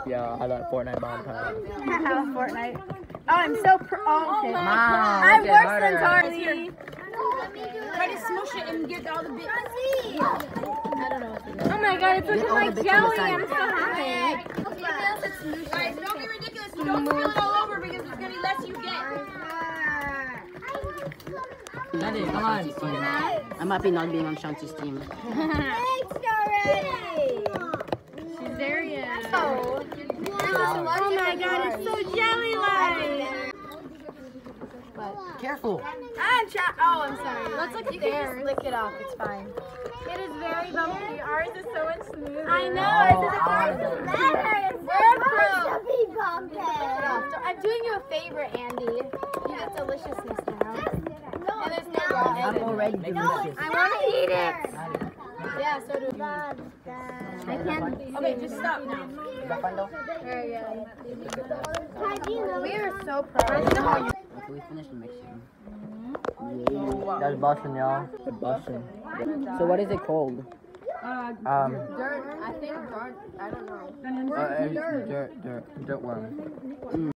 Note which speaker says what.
Speaker 1: Yeah, I like Fortnite Valentine.
Speaker 2: Fortnite. Oh, I'm so pro. Oh, okay.
Speaker 1: I'm
Speaker 2: worse than Tarly.
Speaker 3: Try to smush it and get all the bits.
Speaker 2: Oh my god, it's looking like jelly. I'm so happy.
Speaker 3: Guys, don't be ridiculous. Don't spill it all over because there's gonna be less you get.
Speaker 1: Daddy, come on.
Speaker 4: I'm happy not being on Shanti's team.
Speaker 2: She's there yet. Oh my god, it's so jelly-like.
Speaker 4: Careful.
Speaker 2: I'm sorry. Let's look at theirs. Lick it off. It's fine. It is very bumpy. Ours is so smooth. I know. We're pro. I'm doing you a favor, Andy. You get deliciousness now. And there's no
Speaker 4: I'm already delicious.
Speaker 2: I want to eat it. Yeah, so do I can't.
Speaker 3: Okay, just stop now.
Speaker 2: We are so proud.
Speaker 4: We finished mixing.
Speaker 1: That's Boston, y'all. Boston. So what is it called?
Speaker 2: Dirt. I think dirt. I don't know.
Speaker 1: Dirt worm.